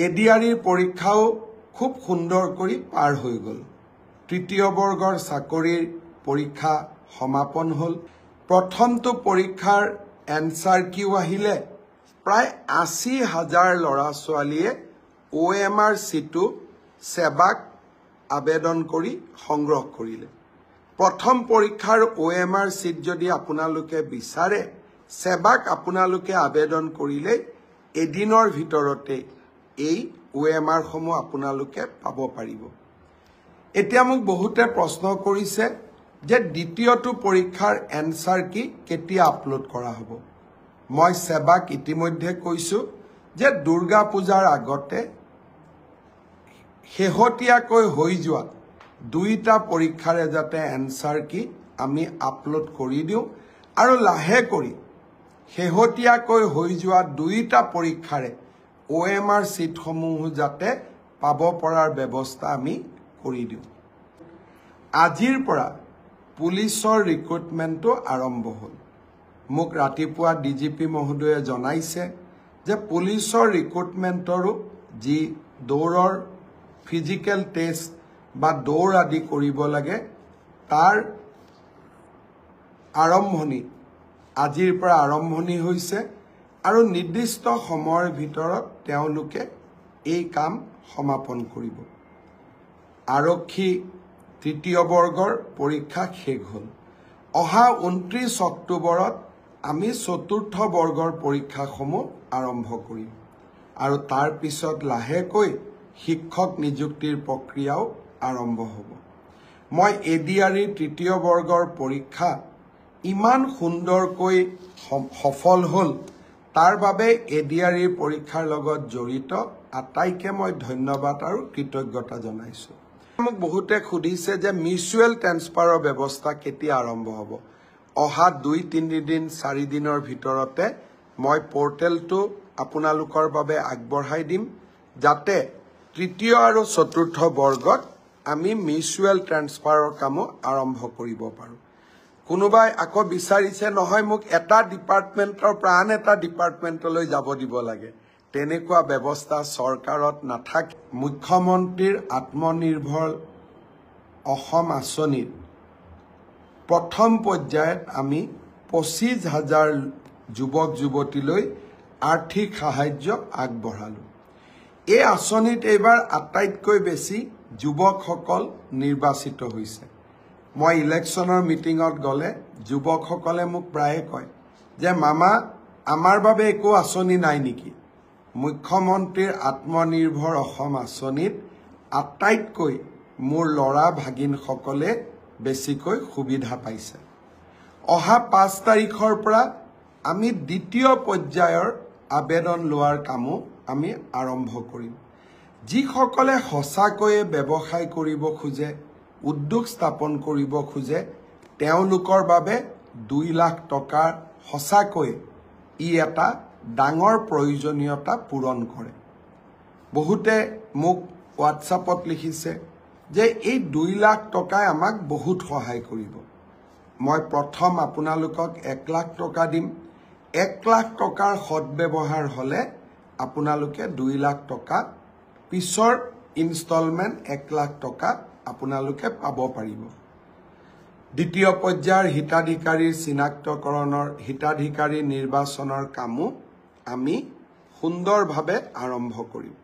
এডিআৰিৰ পৰীক্ষাও খুব সুন্দৰ কৰি পাৰ হৈ গ'ল। তৃতীয় বৰ্গৰ চাকৰিৰ পৰীক্ষা সমাপন হ'ল। প্ৰথমটো পৰীক্ষাৰ এনসাৰ কিউ আহিলে প্ৰায় ৮০,০০০ ল'ৰা ছোৱালীয়ে OMR চিটটো সেৱাক আবেদন কৰি সংগ্ৰহ কৰিলে। প্ৰথম পৰীক্ষাৰ OMR চিট যদি আপোনালোকে বিচাৰে সেৱাক আপোনালোকে আবেদন কৰিলে এদিনৰ ভিতৰতে এই OMR সমূহ আপোনালোকে পাব পাৰিব। এতিয়া মোক বহুতে প্ৰশ্ন কৰিছে যে দ্বিতীয়টো পৰীক্ষাৰ এনসাৰ কি কেতিয়া আপলোড কৰা হ'ব। মই সেৱাক ইতিমধ্যে কৈছো যে দুৰ্গা পূজাৰ আগতে শেহতীয়াকৈ হৈ যোৱা দুইটা পৰীক্ষাৰে যাতে এনসাৰ কি আমি আপলোড কৰি দিওঁ আৰু লাহে কৰি শেহতীয়াকৈ হৈ যোৱা দুইটা পৰীক্ষাৰে OMR চিটসমূহ যাতে পাব পৰাৰ ব্যৱস্থা আমি কৰি দিওঁ। আজিৰ পৰা পুলিচৰ ৰিক্ৰুটমেণ্টটো আৰম্ভ হ'ল। মোক ৰাতিপুৱা DGP মহোদয়ে জনাইছে যে পুলিচৰ ৰিক্ৰুটমেণ্টৰো যি দৌৰৰ ফিজিকেল টেষ্ট বা দৌৰ আদি কৰিব লাগে তাৰ আৰম্ভণি আজিৰ পৰা আৰম্ভণি হৈছে আৰু নিৰ্দিষ্ট সময়ৰ ভিতৰত তেওঁলোকে এই কাম সমাপন কৰিব। আৰক্ষী তৃতীয় বৰ্গৰ পৰীক্ষা শেষ হ'ল। অহা 29 অক্টোবৰত আমি চতুৰ্থ বৰ্গৰ পৰীক্ষাসমূহ আৰম্ভ কৰিম আৰু তাৰ পিছত লাহেকৈ শিক্ষক নিযুক্তিৰ প্ৰক্ৰিয়াও আৰম্ভ হ'ব। মই এডিআৰিৰ তৃতীয় বৰ্গৰ পৰীক্ষা ইমান সুন্দৰকৈ সফল হ'ল তাৰ বাবে এডিআৰিৰ পৰীক্ষাৰ লগত জড়িত আটাইকে মই ধন্যবাদ আৰু কৃতজ্ঞতা জনাইছো। মোক বহুতে সুধিছে যে মিউচুৱেল ট্ৰান্সফাৰৰ ব্যৱস্থা কেতিয়া আৰম্ভ হ'ব। অহা 2-3 দিন 4 দিনৰ ভিতৰতে মই পৰ্টেলটো আপোনালোকৰ বাবে আগবঢ়াই দিম যাতে তৃতীয় আৰু চতুৰ্থ বৰ্গত আমি মিউচুৱেল ট্ৰান্সফাৰৰ কামো আৰম্ভ কৰিব পাৰোঁ। কোনোবাই আকৌ বিচাৰিছে নহয় মোক এটা ডিপাৰ্টমেণ্টৰ পৰা আন এটা ডিপাৰ্টমেণ্টলৈ যাব দিব লাগে। তেনেকুৱা ব্যৱস্থা চৰকাৰত নাথাকে। মুখ্যমন্ত্ৰীৰ আত্মনিৰ্ভৰ অসম আঁচনিৰ প্ৰথম পৰ্যায়ত আমি 25,000 যুৱক যুৱতীলৈ আৰ্থিক সাহায্য আগবঢ়ালোঁ। এই আঁচনিত এইবাৰ আটাইতকৈ বেছি যুৱকসকল নিৰ্বাচিত হৈছে। মই ইলেকশ্যনৰ মিটিঙত গ'লে যুৱকসকলে মোক প্ৰায়ে কয় যে মামা আমাৰ বাবে একো আঁচনি নাই নেকি। মুখ্যমন্ত্ৰীৰ আত্মনিৰ্ভৰ অসম আঁচনিত আটাইতকৈ মোৰ ল'ৰা ভাগিনসকলে বেছিকৈ সুবিধা পাইছে। অহা 5 তাৰিখৰ পৰা আমি দ্বিতীয় পৰ্যায়ৰ আবেদন লোৱাৰ কামো আমি আৰম্ভ কৰিম। যিসকলে সঁচাকৈয়ে ব্যৱসায় কৰিব খোজে উদ্যোগ স্থাপন কৰিব খোজে তেওঁলোকৰ বাবে 2 লাখ টকাৰ সঁচাকৈ ই এটা ডাঙৰ প্ৰয়োজনীয়তা পূৰণ কৰে। বহুতে মোক হোৱাটছআপত লিখিছে যে এই 2 লাখ টকাই আমাক বহুত সহায় কৰিব। মই প্ৰথম আপোনালোকক 1 লাখ টকা দিম। 1 লাখ টকাৰ সদ্ব্যৱহাৰ হ'লে আপোনালোকে 2 লাখ টকা পিছৰ ইনষ্টলমেণ্ট 1 লাখ টকা আপোনালোকে পাব পাৰিব। দ্বিতীয় পৰ্যায়ৰ হিতাধিকাৰীৰ চিনাক্তকৰণৰ হিতাধিকাৰী নিৰ্বাচনৰ কামো আমি সুন্দৰভাৱে আৰম্ভ কৰিম।